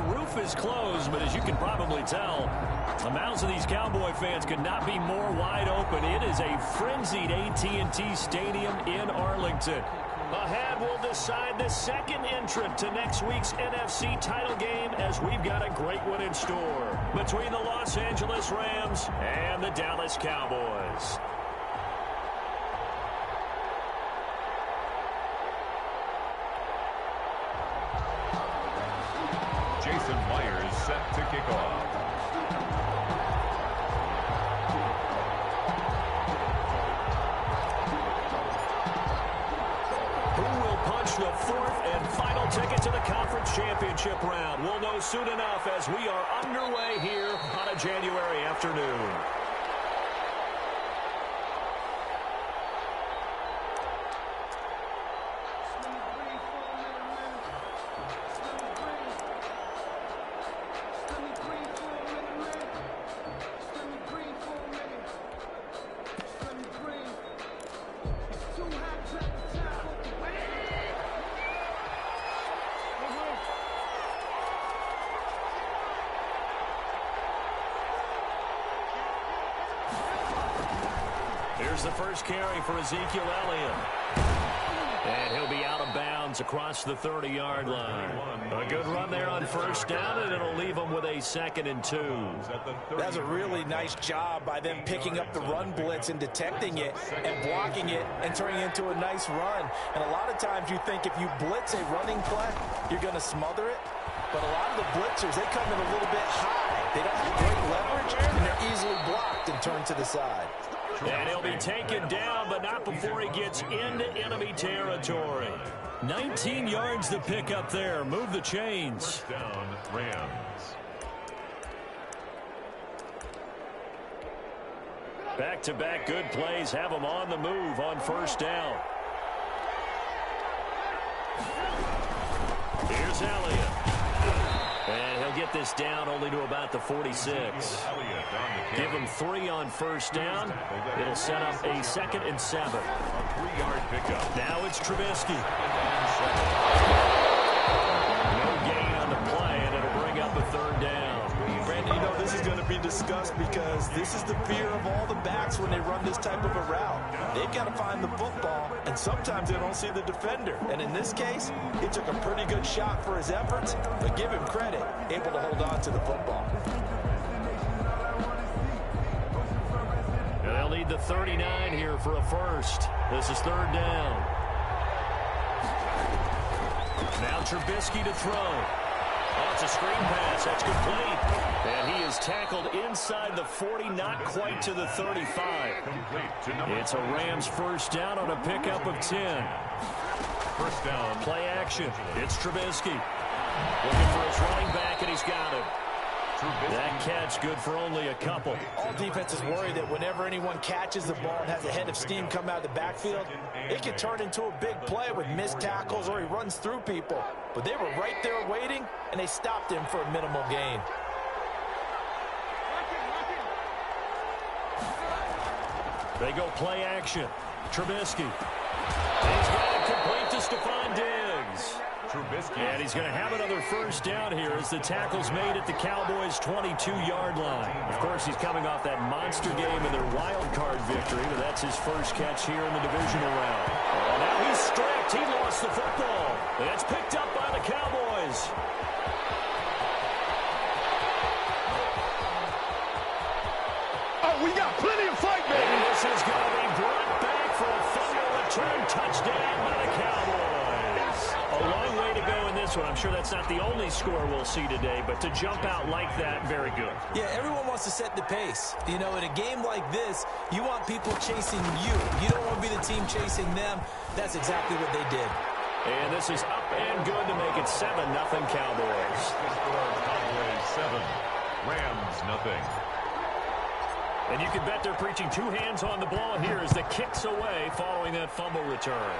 roof is closed, but as you can probably tell, the mouths of these Cowboy fans could not be more wide open. It is a frenzied AT&T Stadium in Arlington. Ahead, we'll decide the second entrant to next week's NFC title game, as we've got a great one in store between the Los Angeles Rams and the Dallas Cowboys. Jason Myers set to kick off. The fourth and final ticket to the conference championship round. We'll know soon enough as we are underway here on a January afternoon. Here's the first carry for Ezekiel Elliott. And he'll be out of bounds across the 30-yard line. A good run there on first down, and it'll leave them with a 2nd and 2. That's a really nice job by them picking up the run blitz and detecting it and blocking it and turning it into a nice run. And a lot of times you think if you blitz a running play, you're going to smother it. But a lot of the blitzers, they come in a little bit high. They don't have great leverage, and they're easily blocked and turned to the side. And he'll be taken down, but not before he gets into enemy territory. 19 yards to pick up there. Move the chains. First down, Rams. Back-to-back good plays have them on the move on first down. Here's Elliott. And he'll get this down only to about the 46. Give him 3 on first down. It'll set up a 2nd and 7. A 3-yard pickup. Now it's Trubisky. No gain on the play, and it'll bring up a 3rd down. Brandon, you know this is going to be discussed because this is the fear of all the backs when they run this type of a route. They've got to find the football, and sometimes they don't see the defender. And in this case, he took a pretty good shot for his efforts, but give him credit, able to hold on to the football. And they'll need the 39 here for a first. This is 3rd down. Now Trubisky to throw. Oh, it's a screen pass. That's complete. And he is tackled inside the 40, not quite to the 35. It's a Rams first down on a pickup of 10. First down. Play action. It's Trubisky. Looking for his running back, and he's got him. That catch good for only a couple. All defenses worry that whenever anyone catches the ball and has a head of steam come out of the backfield, it can turn into a big play with missed tackles or he runs through people. But they were right there waiting, and they stopped him for a minimal gain. They go play action. Trubisky. He's got it complete to Stephon Diggs. Trubisky. And he's going to have another first down here as the tackle's made at the Cowboys' 22-yard line. Of course, he's coming off that monster game in their wild card victory, but that's his first catch here in the divisional round. And now he's stripped. He lost the football. And it's picked up by the Cowboys. Oh, we got plenty of fight, baby. And this is going to be brought back for a fumble return touchdown by the Cowboys. A long way to go in this one. I'm sure that's not the only score we'll see today, but to jump out like that, very good. Yeah, everyone wants to set the pace. You know, in a game like this, you want people chasing you. You don't want to be the team chasing them. That's exactly what they did. And this is up and good to make it 7-0 Cowboys. Cowboys 7, Rams nothing. And you can bet they're preaching 2 hands on the ball here as the kick's away following that fumble return.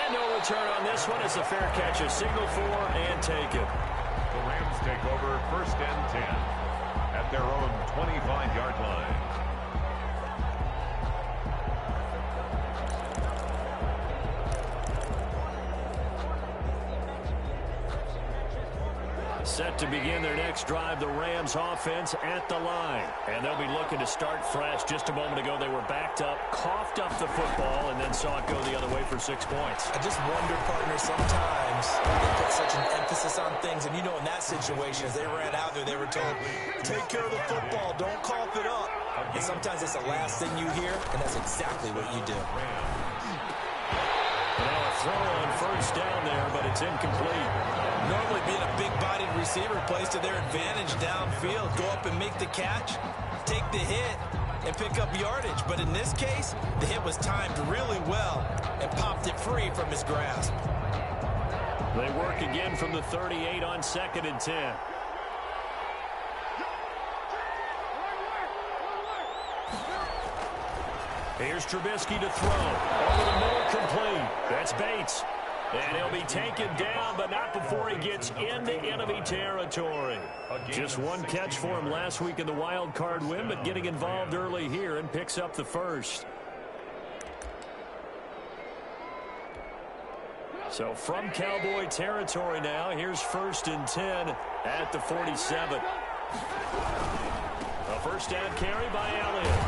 And no return on this one as the fair catch is signaled for and taken. The Rams take over 1st and 10 at their own 25-yard line. Set to begin their next drive, the Rams offense at the line. And they'll be looking to start fresh. Just a moment ago, they were backed up, coughed up the football, and then saw it go the other way for 6 points. I just wonder, partner, sometimes they put such an emphasis on things. And, you know, in that situation, as they ran out there, they were told, take care of the football, don't cough it up. And sometimes that's the last thing you hear, and that's exactly what you do. Now a throw on first down there, but it's incomplete. Normally being a big-bodied receiver plays to their advantage downfield. Go up and make the catch, take the hit, and pick up yardage. But in this case, the hit was timed really well and popped it free from his grasp. They work again from the 38 on 2nd and 10. Here's Trubisky to throw. Over the middle, complete. That's Bates. And he'll be taken down, but not before he gets into enemy territory. Just one catch for him last week in the wild card win, but getting involved early here and picks up the first. So from Cowboy territory now, here's 1st and 10 at the 47. A first down carry by Elliott.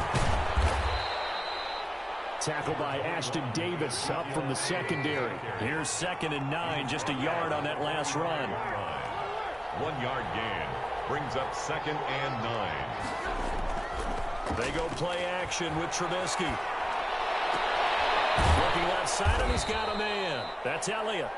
Tackled by Ashton Davis up from the secondary. Here's 2nd and 9, just a yard on that last run. 1 yard gain brings up 2nd and 9. They go play action with Trubisky. Looking left side, and he's got a man. That's Elliott.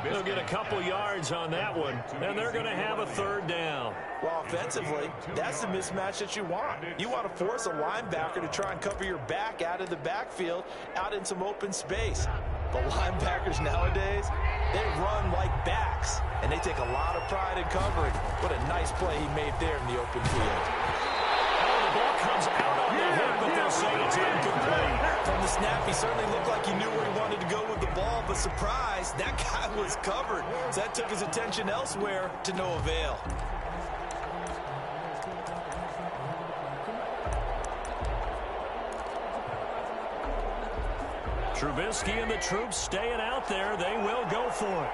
They'll get a couple yards on that one, and they're going to have a 3rd down. Well, offensively, that's the mismatch that you want. You want to force a linebacker to try and cover your back out of the backfield, out in some open space. But linebackers nowadays, they run like backs, and they take a lot of pride in covering. What a nice play he made there in the open field. Oh, the ball comes out on the hip, but they'll say it's incomplete. From the snap, he certainly looked like he knew where he wanted to go with the ball, but surprise, that guy was covered. So that took his attention elsewhere to no avail. Trubisky and the troops staying out there. They will go for it.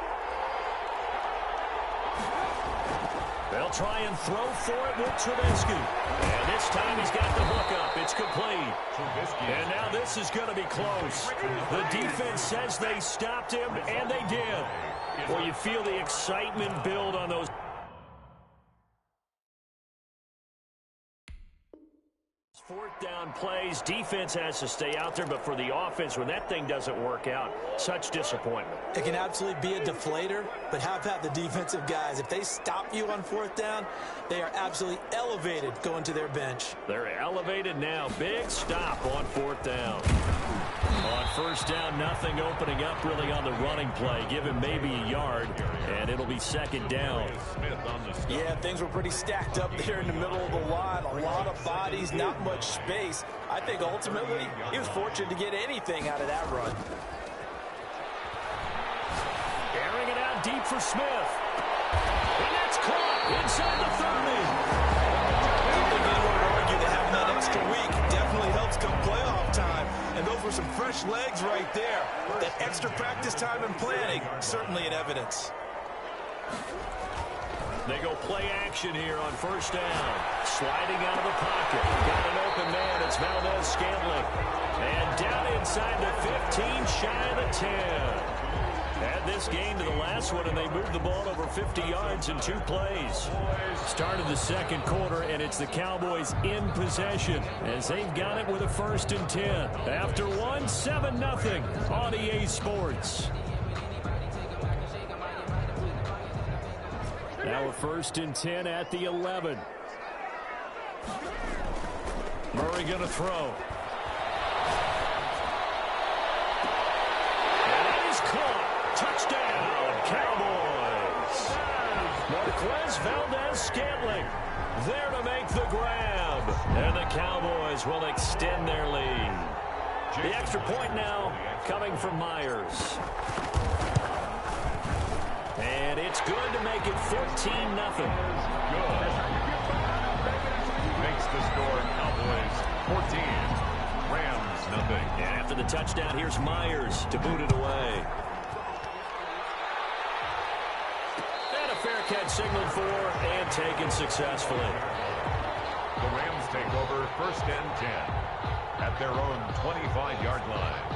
They'll try and throw for it with Trubisky. And this time he's got the hook up. It's complete. And now this is going to be close. The defense says they stopped him, and they did. Well, you feel the excitement build on those. Fourth down plays, defense has to stay out there, but for the offense, when that thing doesn't work out, such disappointment. It can absolutely be a deflator, but how about the defensive guys? If they stop you on 4th down, they are absolutely elevated going to their bench. They're elevated now. Big stop on 4th down. On 1st down, nothing opening up really on the running play. Give him maybe a yard, and it'll be 2nd down. Yeah, things were pretty stacked up there in the middle of the line. A lot of bodies, not much space. I think ultimately he was fortunate to get anything out of that run. Airing it out deep for Smith. And that's caught inside the 30. I don't think anyone would argue that having that extra week definitely helps come playoff time. And those were some fresh legs right there. That extra practice time and planning, certainly in evidence. They go play action here on 1st down. Sliding out of the pocket. Got an open man. It's Valdez-Scantling. And down inside the 15, shy of the 10. Add this game to the last one, and they moved the ball over 50 yards in 2 plays. Start of the 2nd quarter, and it's the Cowboys in possession as they've got it with a 1st and 10. After one, 7-0 on EA Sports. Now a 1st and 10 at the 11. Murray going to throw. And that is caught. Touchdown, Cowboys. Marquez Valdez-Scantling there to make the grab. And the Cowboys will extend their lead. The extra point now coming from Myers. And it's good to make it 14-0. Makes the score Cowboys 14, Rams nothing. And after the touchdown, here's Myers to boot it away. And a fair Wildcat signaled for and taken successfully. The Rams take over 1st and 10 at their own 25-yard line.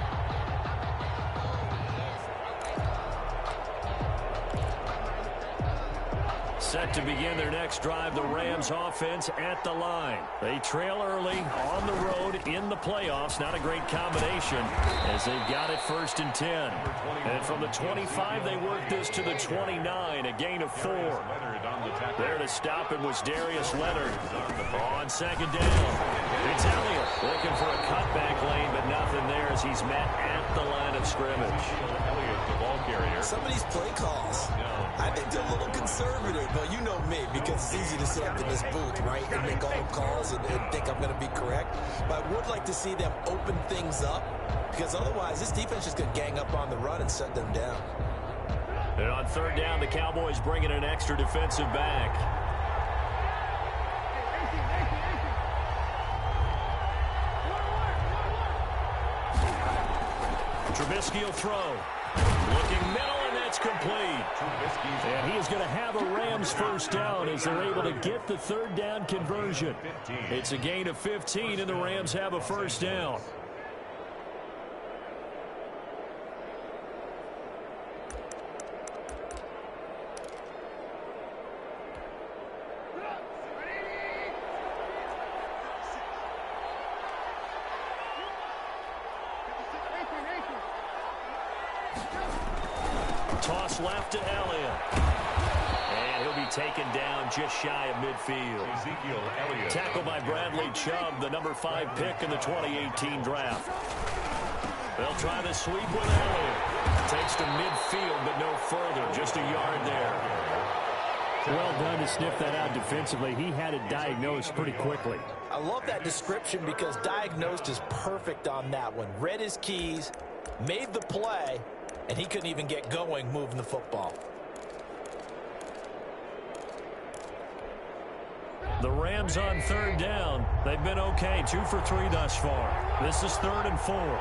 Set to begin their next drive, the Rams offense at the line. They trail early on the road in the playoffs. Not a great combination as they've got it 1st and 10. And from the 25, they work this to the 29, a gain of 4. There to stop it was Darius Leonard on 2nd down. It's Elliott looking for a cutback lane, but nothing there as he's met at the line of scrimmage. Elliott, the ball carrier. Some of these play calls, I think they're a little conservative, but you know me, because it's easy to sit up in this booth, right, and make all the calls and think I'm going to be correct. But I would like to see them open things up, because otherwise this defense is going to gang up on the run and shut them down. And on 3rd down, the Cowboys bring in an extra defensive back. Trubisky will throw. Looking middle, and that's complete. And he is going to have a Rams 1st down as they're able to get the 3rd down conversion. It's a gain of 15, and the Rams have a 1st down. Toss left to Elliott. And he'll be taken down just shy of midfield. Ezekiel Elliott. Tackled by Bradley Chubb, the number 5 pick in the 2018 draft. They'll try the sweep with Elliott. Takes to midfield, but no further. Just a yard there. Well done to sniff that out defensively. He had it diagnosed pretty quickly. I love that description because diagnosed is perfect on that one. Read his keys, made the play, and he couldn't even get going moving the football. The Rams on 3rd down. They've been okay. 2 for 3 thus far. This is 3rd and 4.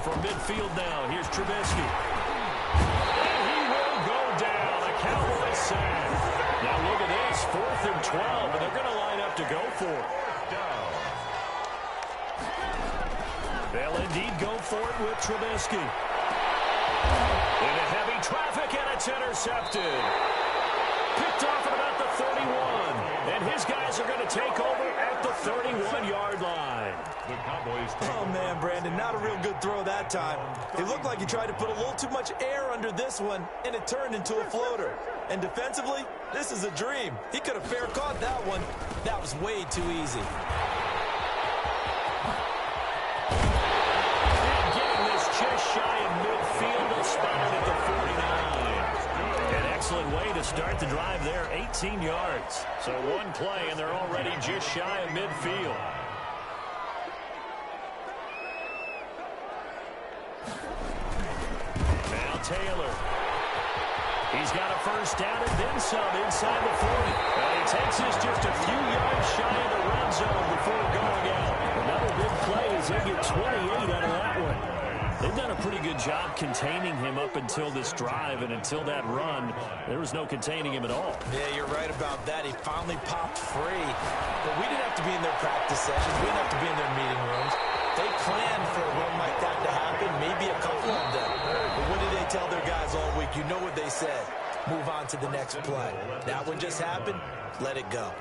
From midfield now, here's Trubisky. And he will go down. A Cowboy sack. Now look at this, 4th and 12, and they're going to line up to go for it. They'll indeed go for it with Trubisky. Into heavy traffic, and it's intercepted. Picked off at about the 31, and his guys are going to take over at the 31-yard line. The Cowboys. Oh, man, Brandon, not a real good throw that time. It looked like he tried to put a little too much air under this one, and it turned into a floater. And defensively, this is a dream. He could have fair caught that one. That was way too easy. And getting this just shy of midfield, they'll spot it at the 49. An excellent way to start the drive there, 18 yards. So one play, and they're already just shy of midfield. Now Taylor. He's got a 1st down and then some inside the 40. And he takes this just a few yards shy of the red zone before going out. Another big play as they get 28 out of that one. They've done a pretty good job containing him up until this drive, and until that run, there was no containing him at all. Yeah, you're right about that. He finally popped free. But we didn't have to be in their practice sessions. We didn't have to be in their meeting rooms. They planned for a run like that to happen, maybe a couple of them. But what did they tell their guys all week? You know what they said. Move on to the next play. That one just happened. Let it go.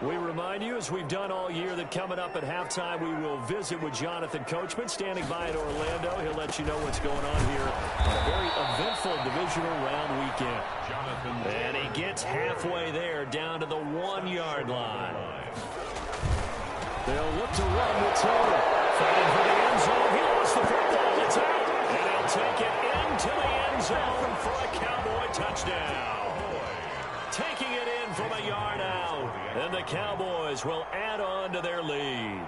We remind you, as we've done all year, that coming up at halftime, we will visit with Jonathan Coachman, standing by at Orlando. He'll let you know what's going on here on a very eventful divisional round weekend. And he gets halfway there, down to the 1-yard line. They'll look to run with Taylor. Fighting for the end zone. He lost the football. It's out. And he'll take it into the end zone for a Cowboy touchdown. Taking it in from a yard out. And the Cowboys will add on to their lead.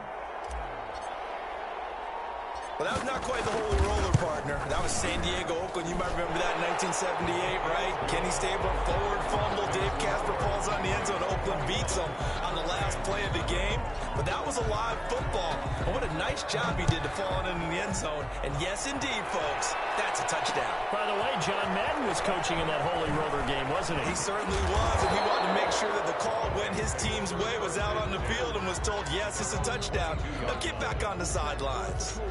Well, that was not quite the holy roller, partner. That was San Diego, Oakland. You might remember that in 1978, right? Kenny Stabler, forward fumble. Dave Casper falls on the end zone. Oakland beats him on the last play of the game. But that was a live football. And what a nice job he did to fall on into the end zone. And yes, indeed, folks, that's a touchdown. By the way, John Madden was coaching in that holy roller game, wasn't he? He certainly was, and he wanted to make sure that the call went his team's way, was out on the field and was told, yes, it's a touchdown. Now get back on the sidelines.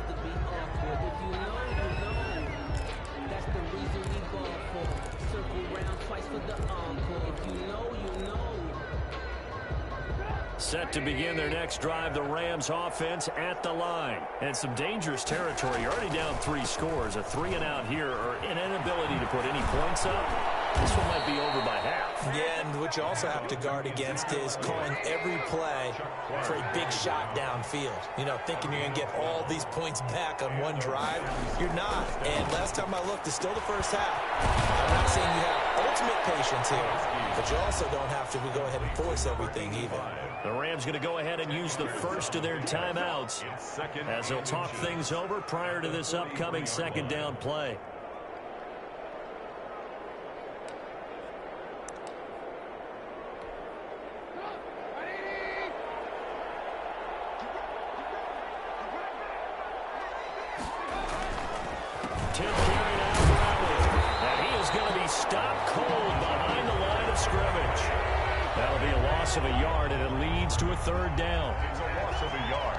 Set to begin their next drive, the Rams offense at the line. And some dangerous territory. You're already down 3 scores. A 3-and-out here, or an inability to put any points up. This one might be over by half. Yeah, and what you also have to guard against is calling every play for a big shot downfield. You know, thinking you're going to get all these points back on one drive. You're not. And last time I looked, it's still the first half. I'm not saying you have ultimate patience here, but you also don't have to go ahead and force everything either. The Rams going to go ahead and use the first of their timeouts as they'll talk things over prior to this upcoming second down play. Tim carried out for Elliott, and he is going to be stopped cold behind the line of scrimmage. That'll be a loss of a yard, and it leads to a third down. It's a loss of a yard,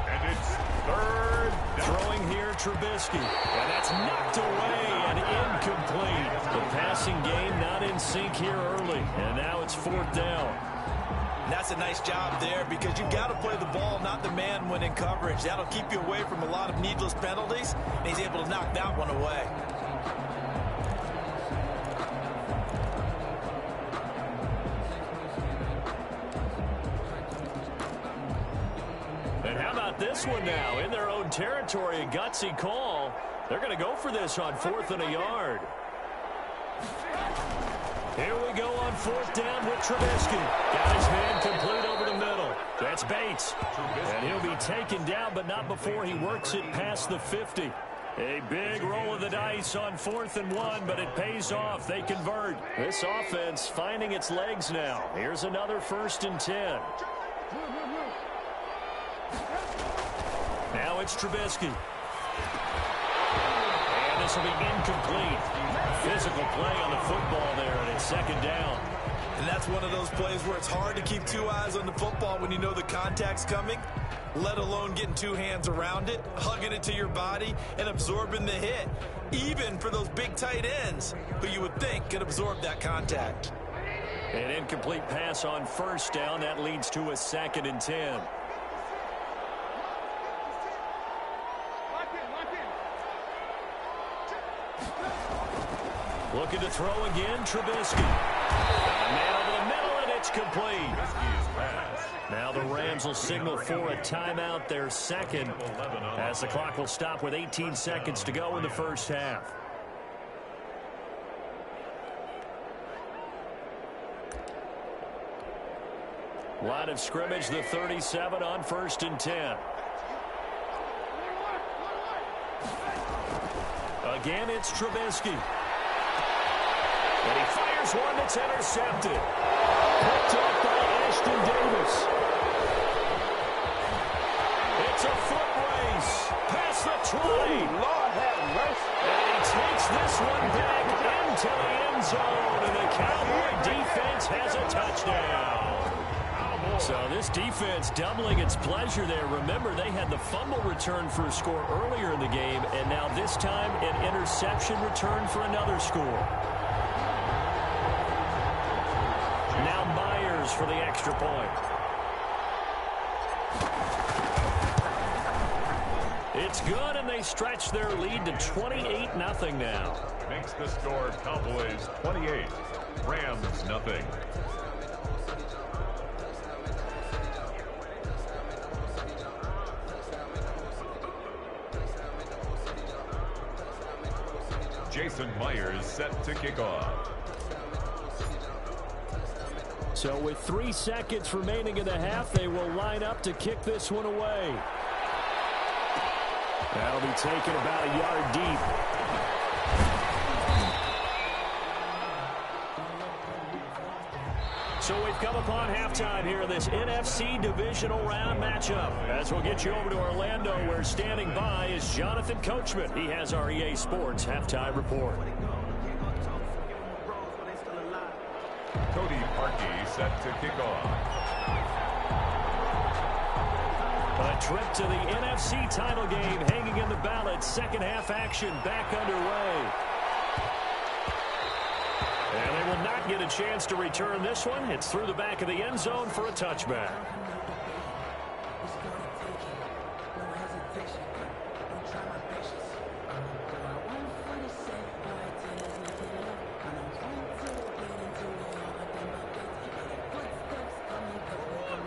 and it's third down. Throwing here, Trubisky, and that's knocked away and incomplete. The passing game not in sync here early, and now it's fourth down. And that's a nice job there because you've got to play the ball, not the man when in coverage. That'll keep you away from a lot of needless penalties, and he's able to knock that one away. And how about this one now? In their own territory, a gutsy call. They're going to go for this on 4th and a yard. Here we go on 4th down with Trubisky. Got his man complete over the middle. That's Bates. And he'll be taken down, but not before he works it past the 50. A big roll of the dice on 4th and 1, but it pays off. They convert. This offense finding its legs now. Here's another 1st and 10. Now it's Trubisky. And this will be incomplete. Physical play on the football there, and it's 2nd down. And that's one of those plays where it's hard to keep 2 eyes on the football when you know the contact's coming, let alone getting 2 hands around it, hugging it to your body, and absorbing the hit, even for those big tight ends who you would think could absorb that contact. An incomplete pass on 1st down. That leads to a 2nd and 10. Looking to throw again, Trubisky. Got a man over the middle, and it's complete. Now the Rams will signal for a timeout, their 2nd, as the clock will stop with 18 seconds to go in the first half. Line of scrimmage, the 37 on 1st and 10. Again, it's Trubisky. And he fires one that's intercepted. Picked up by Ashton Davis. It's a foot race. Past the 20. Lord have mercy. And he takes this one back into the end zone. And the Cowboy defense has a touchdown. So this defense doubling its pleasure there. Remember, they had the fumble return for a score earlier in the game. And now this time, an interception return for another score. Now Myers for the extra point. It's good, and they stretch their lead to 28-0 now. Makes the score Cowboys 28, Rams nothing. Jason Myers set to kick off. So with 3 seconds remaining in the half, they will line up to kick this one away. That'll be taken about a yard deep. So we've come upon halftime here in this NFC divisional round matchup. As we'll get you over to Orlando, where standing by is Jonathan Coachman. He has our EA Sports halftime report. Cody Parkey set to kick off. A trip to the NFC title game hanging in the balance. Second half action back underway. And they will not get a chance to return this one. It's through the back of the end zone for a touchback.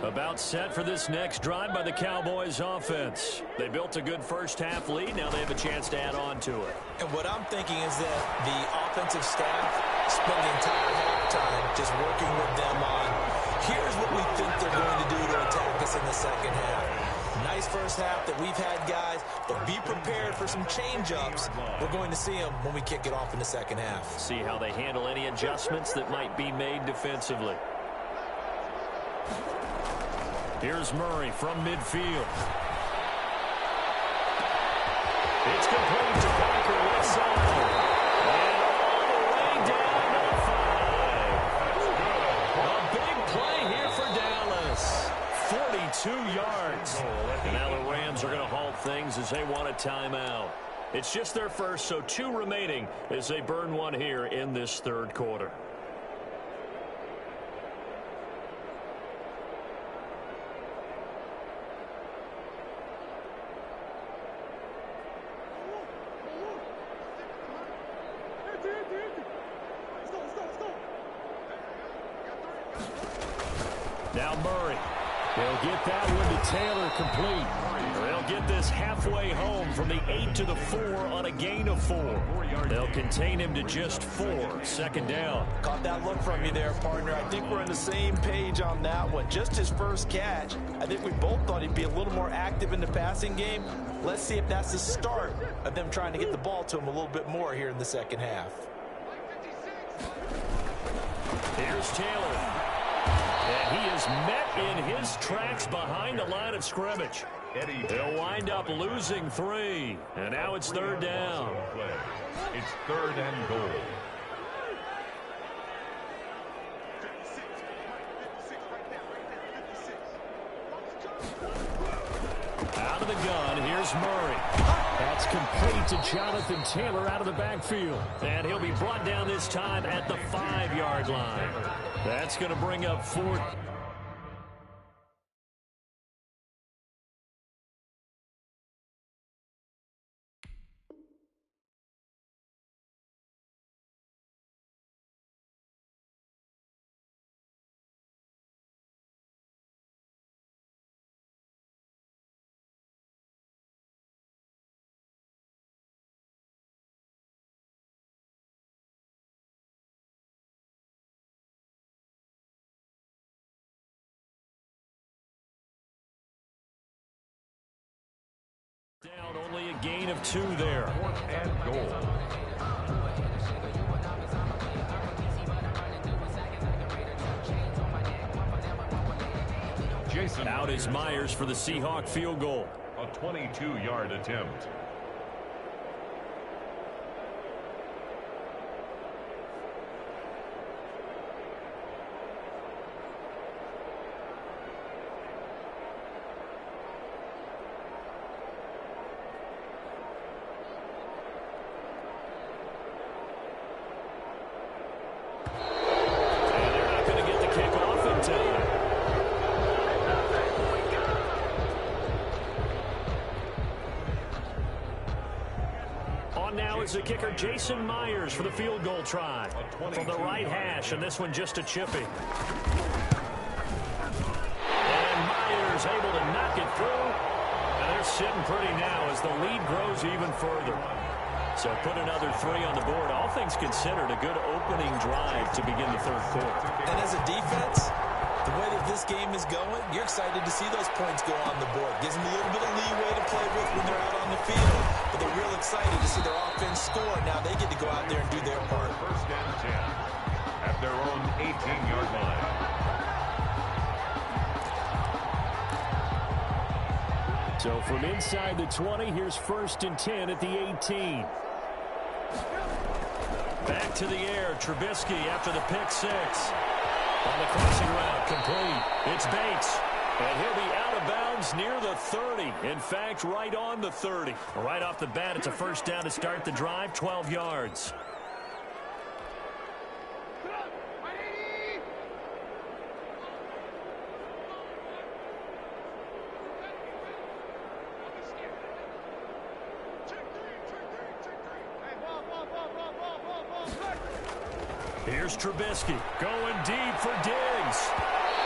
About set for this next drive by the Cowboys offense. They built a good first half lead. Now they have a chance to add on to it. And what I'm thinking is that the offensive staff spend the entire halftime just working with them on, here's what we think they're going to do to attack us in the second half. Nice first half that we've had, guys, but be prepared for some change-ups. We're going to see them when we kick it off in the second half. See how they handle any adjustments that might be made defensively. Here's Murray from midfield. It's complete to Parker left side. And all the way down to the 5. A big play here for Dallas. 42 yards. And now the Rams are going to halt things as they want a timeout. It's just their first, so 2 remaining as they burn one here in this third quarter. Now Murray. They'll get that one to Taylor complete. They'll get this halfway home from the 8 to the 4 on a gain of 4. They'll contain him to just 4. Second down. Caught that look from you there, partner. I think we're on the same page on that one. Just his first catch. I think we both thought he'd be a little more active in the passing game. Let's see if that's the start of them trying to get the ball to him a little bit more here in the second half. Here's Taylor. And he is met in his tracks behind the line of scrimmage. They'll wind up losing 3. And now it's third down. It's third and goal. Out of the gun, here's Murray. That's complete to Jonathan Taylor out of the backfield. And he'll be brought down this time at the 5-yard line. That's going to bring up 4th. Down, only a gain of 2 there. 4th and goal. Jason Out is Myers for the Seahawk field goal. A 22-yard attempt. Now is the kicker Jason Myers for the field goal try from the right hash, and this one just a chippy. And Myers able to knock it through, and they're sitting pretty now as the lead grows even further. So put another 3 on the board. All things considered, a good opening drive to begin the third quarter. And as a defense, The way that this game is going, you're excited to see those points go on the board. Gives them a little bit of leeway to play with when they're out on the field. But they're real excited to see their offense score. Now they get to go out there and do their part. First and 10 at their own 18-yard line. So from inside the 20, here's first and 10 at the 18. Back to the air, Trubisky after the pick six. On the crossing route, complete. It's Bates. And he'll be out of bounds near the 30. In fact, right on the 30. Right off the bat, it's a first down to start the drive, 12 yards. Here's Trubisky going deep for Diggs.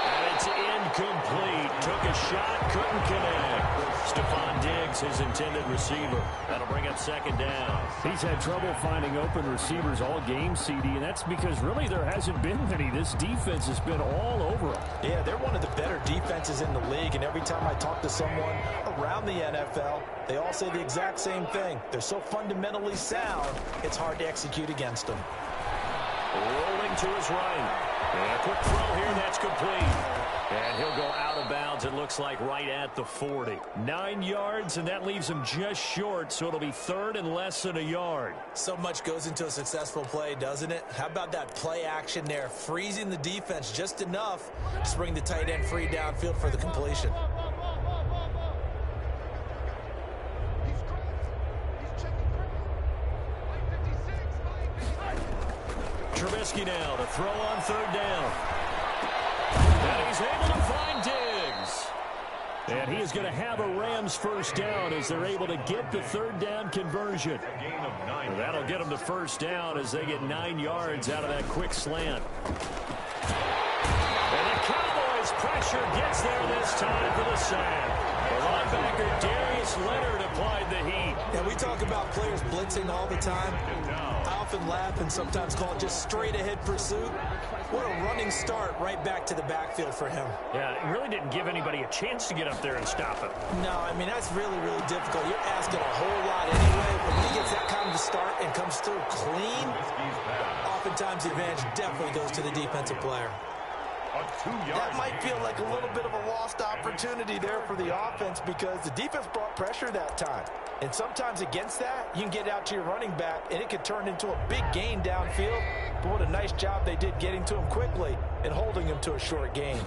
And it's incomplete. Took a shot, couldn't connect. Stephon Diggs, his intended receiver. That'll bring up second down. He's had trouble finding open receivers all game, CD, and that's because really there hasn't been many. This defense has been all over him. Yeah, they're one of the better defenses in the league, and every time I talk to someone around the NFL, they all say the exact same thing. They're so fundamentally sound, it's hard to execute against them. Rolling to his right. And a quick throw here, that's complete. And he'll go out of bounds, it looks like, right at the 40. 9 yards, and that leaves him just short, so it'll be third and less than a yard. So much goes into a successful play, doesn't it? How about that play action there? Freezing the defense just enough to bring the tight end free downfield for the completion. Trubisky now to throw on third down. And he's able to find Diggs. And he is going to have a Rams first down as they're able to get the third down conversion. And that'll get them to first down as they get 9 yards out of that quick slant. And the Cowboys pressure gets there this time for the sack. The linebacker Darius Leonard applied the heat. Yeah, we talk about players blitzing all the time. I often laugh and sometimes call it just straight ahead pursuit. What a running start right back to the backfield for him. Yeah, it really didn't give anybody a chance to get up there and stop him. No, I mean, that's really, really difficult. You're asking a whole lot anyway, but when he gets that kind of a start and comes through clean, oftentimes the advantage definitely goes to the defensive player. That might feel like a little bit of a lost opportunity there for the offense because the defense brought pressure that time. And sometimes against that, you can get out to your running back, and it could turn into a big gain downfield. But what a nice job they did getting to him quickly and holding him to a short gain.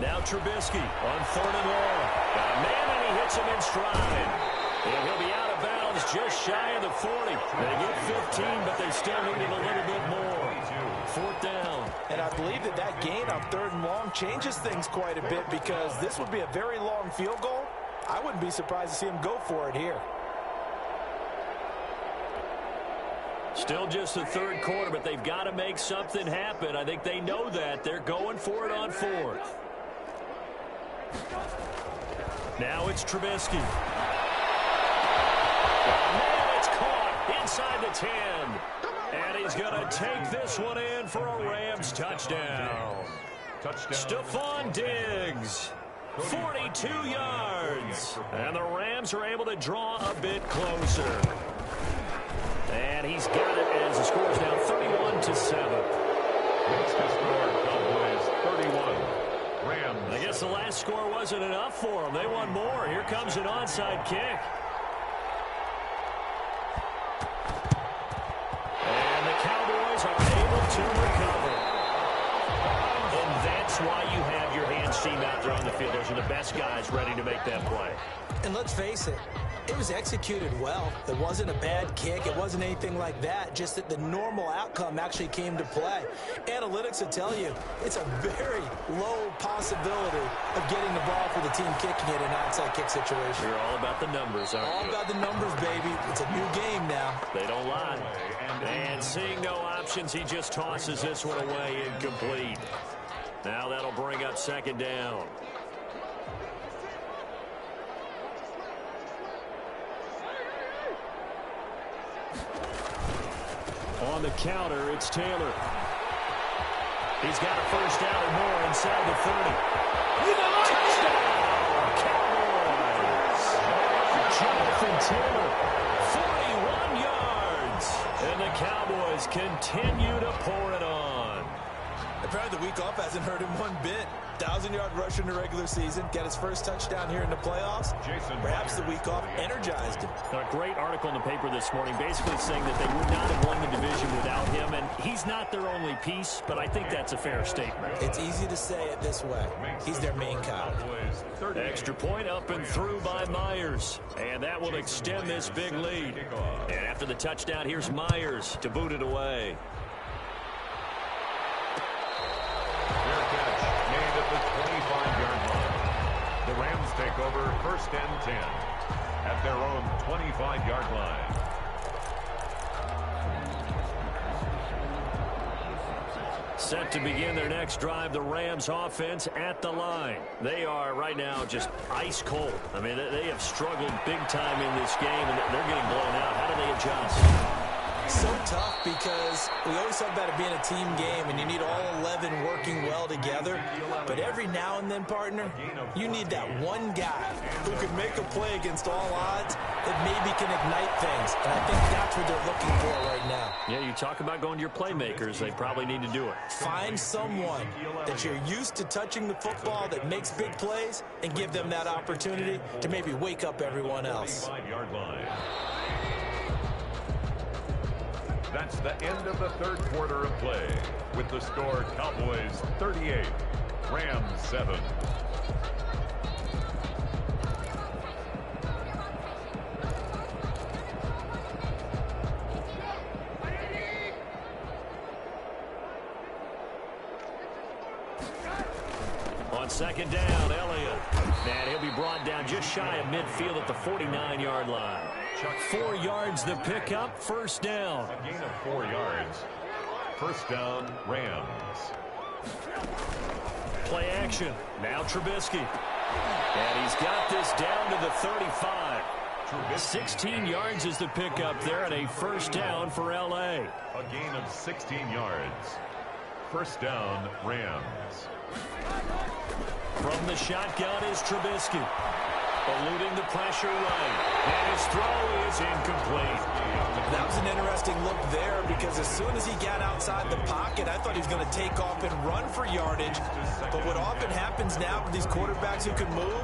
Now Trubisky on third and long. Got a man, and he hits him in stride. And he'll be out of bounds just shy of the 40. They get 15, but they still needed a little bit more. Fourth down. And I believe that that gain on third and long changes things quite a bit because this would be a very long field goal. I wouldn't be surprised to see him go for it here. Still just the third quarter, but they've got to make something happen. I think they know that. They're going for it on fourth. Now it's Trubisky. Man, it's caught inside the 10. And he's going to take this one in for a Rams touchdown. Stephon Diggs, 42 yards. And the Rams are able to draw a bit closer. And he's got it as the score is now 31-7. Next to score, Cowboys 31. Rams. I guess the last score wasn't enough for them. They want more. Here comes an onside kick. And the Cowboys are able to recover. And that's why you have your hands team out there on the field. Those are the best guys ready to make that play. And let's face it, it was executed well. It wasn't a bad kick. It wasn't anything like that. Just that the normal outcome actually came to play. Analytics will tell you it's a very low possibility of getting the ball for the team kicking it in an onside kick situation. You're all about the numbers, aren't you? All about the numbers, baby. It's a new game now. They don't lie. And seeing no options, he just tosses this one away incomplete. Now that'll bring up second down. On the counter, it's Taylor. He's got a first down or more inside the 30. Touchdown, Cowboys! Jonathan Taylor, 41 yards. And the Cowboys continue to pour it on. Apparently the week off hasn't hurt him one bit. 1,000-yard rush in the regular season. Got his first touchdown here in the playoffs. Perhaps the week off energized him. A great article in the paper this morning basically saying that they would not have won the division without him. And he's not their only piece, but I think that's a fair statement. It's easy to say it this way. He's their main cog. Extra point up and through by Myers. And that will extend this big lead. And after the touchdown, here's Myers to boot it away. Made at the 25-yard line. The Rams take over 1st and 10 at their own 25-yard line. Set to begin their next drive, the Rams offense at the line. They are right now just ice cold. I mean, they have struggled big time in this game, and they're getting blown out. How do they adjust? So tough because we always talk about it being a team game and you need all 11 working well together. But every now and then, partner, you need that one guy who can make a play against all odds that maybe can ignite things. And I think that's what they're looking for right now. Yeah, you talk about going to your playmakers. They probably need to do it. Find someone that you're used to touching the football that makes big plays and give them that opportunity to maybe wake up everyone else. 25-yard line. That's the end of the third quarter of play with the score Cowboys 38, Rams 7. On second down, Elliott. And he'll be brought down just shy of midfield at the 49-yard line. 4 yards the pickup, first down. A gain of 4 yards. First down, Rams. Play action. Now Trubisky. And he's got this down to the 35. 16 yards is the pickup there and a first down for L.A. A gain of 16 yards. First down, Rams. From the shotgun is Trubisky. Eluding the pressure right. And his throw is incomplete. That was an interesting look there because as soon as he got outside the pocket, I thought he was going to take off and run for yardage. But what often happens now with these quarterbacks who can move,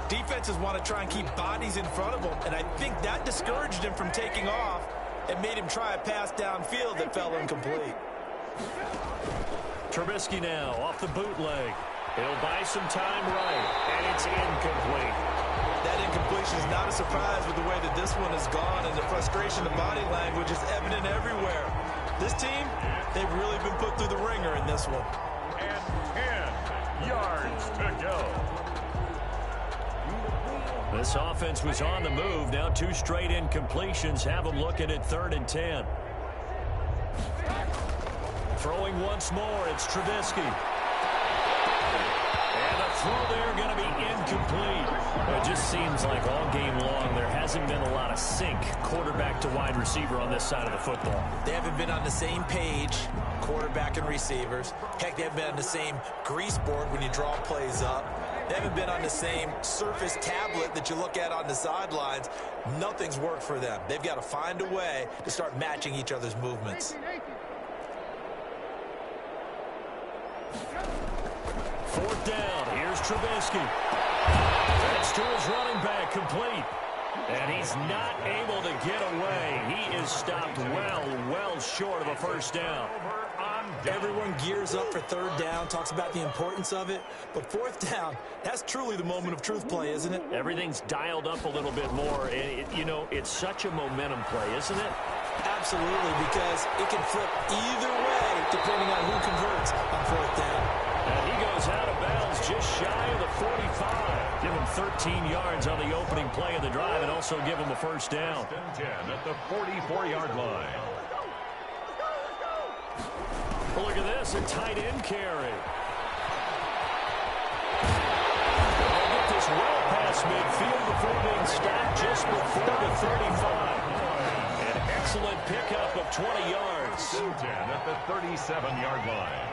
defenses want to try and keep bodies in front of them. And I think that discouraged him from taking off and made him try a pass downfield that fell incomplete. Trubisky now off the bootleg. He'll buy some time right, and it's incomplete. That incompletion is not a surprise with the way that this one has gone, and the frustration of body language is evident everywhere. This team, they've really been put through the ringer in this one. And 10 yards to go. This offense was on the move. Now 2 straight incompletions have them looking at 3rd and 10. Throwing once more, it's Trubisky. And the throw there going to be incomplete. It just seems like all game long there hasn't been a lot of sync quarterback to wide receiver on this side of the football. They haven't been on the same page, quarterback and receivers. Heck, they haven't been on the same grease board when you draw plays up. They haven't been on the same surface tablet that you look at on the sidelines. Nothing's worked for them. They've got to find a way to start matching each other's movements. 4th down. Here's Trubisky. That's to his running back, complete. And he's not able to get away. He is stopped well short of a first down. Everyone gears up for 3rd down, talks about the importance of it. But 4th down, that's truly the moment of truth play, isn't it? Everything's dialed up a little bit more. You know, it's such a momentum play, isn't it? Absolutely, because it can flip either way depending on who converts on 4th down. And he goes out of bounds just shy of the 45. Give him 13 yards on the opening play of the drive and also give him a first down. 10 at the 44-yard line. Look at this, a tight end carry. They'll get this well past midfield before being stopped just before the 35. An excellent pickup of 20 yards. 10 at the 37-yard line.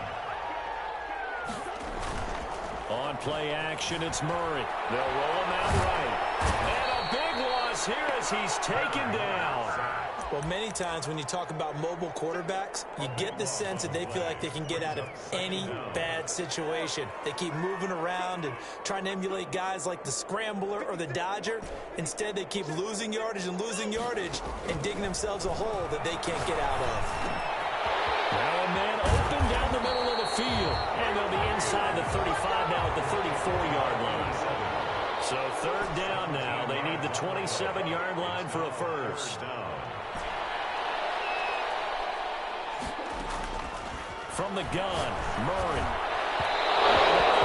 On play action, it's Murray. They'll roll him out right. And a big loss here as he's taken down. Well, many times when you talk about mobile quarterbacks, you get the sense that they feel like they can get out of any bad situation. They keep moving around and trying to emulate guys like the scrambler or the dodger. Instead, they keep losing yardage and digging themselves a hole that they can't get out of. Now a man open down the middle of the field. And they'll be inside the 35 now at the 34-yard line. So third down now. They need the 27-yard line for a first. From the gun, Murray.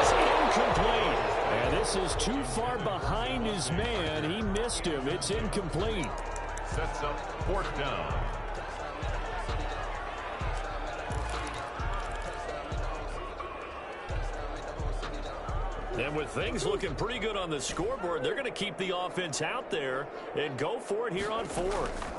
It's incomplete. And this is too far behind his man. He missed him. It's incomplete. Sets up fourth down. And with things looking pretty good on the scoreboard, they're going to keep the offense out there and go for it here on fourth.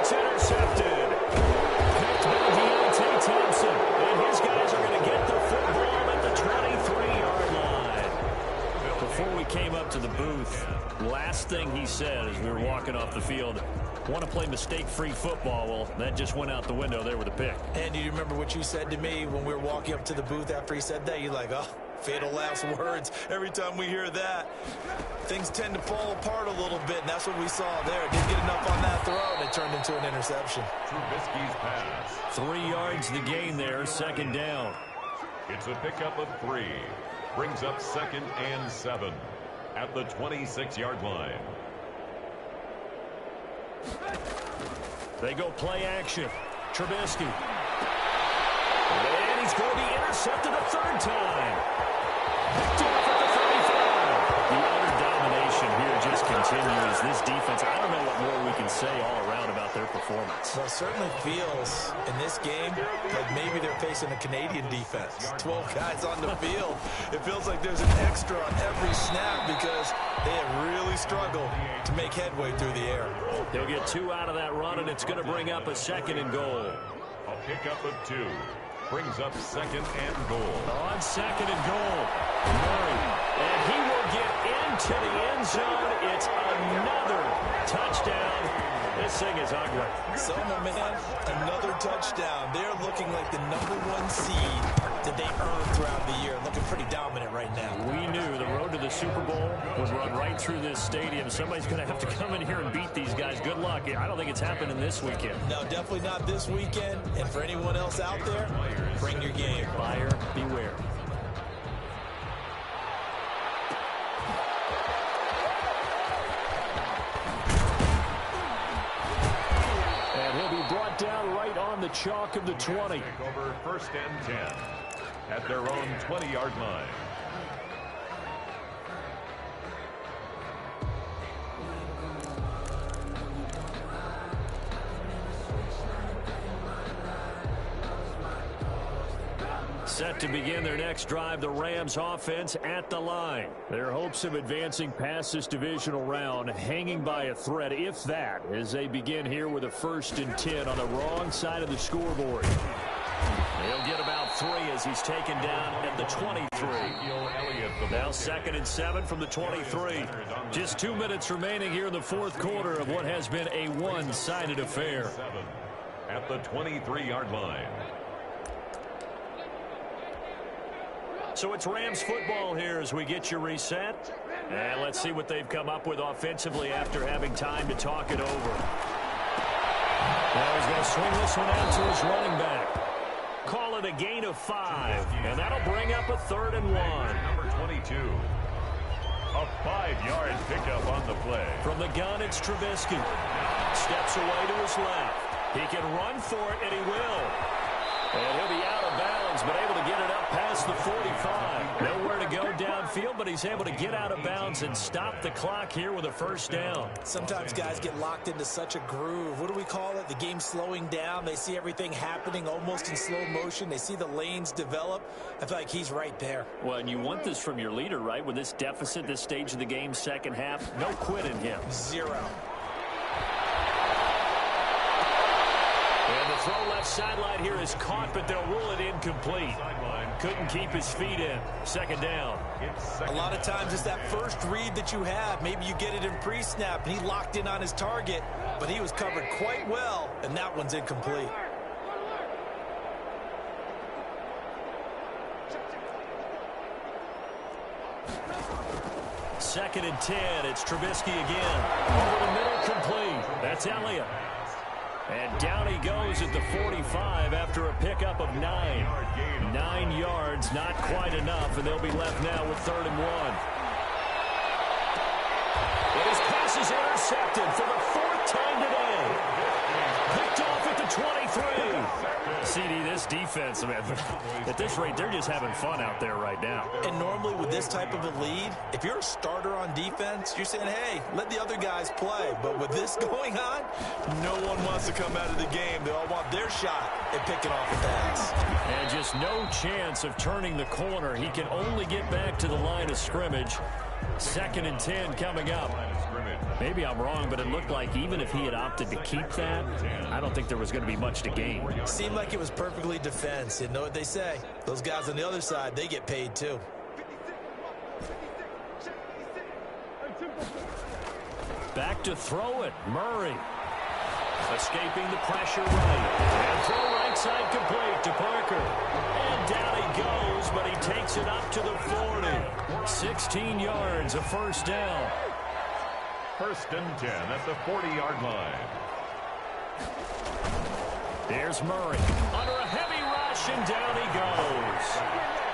Intercepted. Picked by Deontay Thompson. And his guys are going to get the football at the 23-yard line. Before we came up to the booth, last thing he said as we were walking off the field, want to play mistake-free football. Well, that just went out the window there with a pick. And do you remember what you said to me when we were walking up to the booth after he said that? You're like, oh, fatal last words. Every time we hear that, things tend to fall apart a little bit, and that's what we saw there. Didn't get enough on that throw, and it turned into an interception. Trubisky's pass. 3 yards the gain there, second down. It's a pickup of 3. Brings up 2nd and 7 at the 26-yard line. They go play action. Trubisky. And he's going to be intercepted a third time. Picked off at the 35. The utter domination here just continues. This defense, I don't know what more we can say all around about their performance. Well, it certainly feels in this game like maybe they're facing a Canadian defense. 12 guys on the field. It feels like there's an extra on every snap because they have really struggled to make headway through the air. They'll get 2 out of that run, and it's going to bring up a 2nd and goal. A pickup of 2. Brings up 2nd and goal. On 2nd and goal, Murray. And he will get into the end zone. It's another touchdown. This thing is ugly. So, my man, another touchdown. They're looking like the #1 seed that they earned throughout the year. Looking pretty dominant right now. We knew the road to the Super Bowl would run right through this stadium. Somebody's going to have to come in here and beat these guys. Good luck. I don't think it's happening this weekend. No, definitely not this weekend. And for anyone else out there, bring your game. Buyer beware. And he'll be brought down right on the chalk of the 20. Over 1st and 10 at their own 20-yard line. Set to begin their next drive, the Rams offense at the line. Their hopes of advancing past this divisional round hanging by a thread, if that, as they begin here with a 1st and 10 on the wrong side of the scoreboard. He'll get about 3 as he's taken down at the 23. Now 2nd and 7 from the 23. Just 2 minutes remaining here in the 4th quarter of what has been a one-sided affair. At the 23-yard line. So it's Rams football here as we get you reset. And let's see what they've come up with offensively after having time to talk it over. Now he's going to swing this one out to his running back. Call it a gain of 5. And that'll bring up a 3rd and 1. Number 22. A 5-yard pickup on the play. From the gun, it's Trubisky. Steps away to his left. He can run for it, and he will. And he'll be out of bounds, but able to get it up past the 45. Nowhere to go downfield, but he's able to get out of bounds and stop the clock here with a 1st down. Sometimes guys get locked into such a groove. What do we call it? The game slowing down. They see everything happening almost in slow motion. They see the lanes develop. I feel like he's right there. Well, and you want this from your leader, right? With this deficit, this stage of the game, second half, no quit in him. 0. And The throw left sideline here is caught, but they'll rule it incomplete. Couldn't keep his feet in. Second down. A lot of times it's that first read that you have. Maybe you get it in pre-snap, and he locked in on his target, but he was covered quite well, and that one's incomplete. Second and 10. It's Trubisky again. Over the middle, complete. That's Elliott. And down he goes at the 45 after a pickup of 9. 9 yards, not quite enough, and they'll be left now with 3rd and 1. And his pass is intercepted for the 4th time today. Picked off at the 23. CD, this defense, man, at this rate, they're just having fun out there right now. And normally with this type of a lead, if you're a starter on defense, you're saying, hey, let the other guys play. But with this going on, no one wants to come out of the game. They all want their shot at picking off a pass. And just no chance of turning the corner. He can only get back to the line of scrimmage. 2nd and 10 coming up. Maybe I'm wrong, but it looked like even if he had opted to keep that, I don't think there was going to be much to gain. Seemed like it was perfectly defense. You know what they say? Those guys on the other side, they get paid too. Back to throw it. Murray. Escaping the pressure right. And throw right side complete to Parker. And down he goes, but he takes it up to the 40. 16 yards, a first down. 1st and 10 at the 40-yard line. Here's Murray. Under a heavy rush, and down he goes.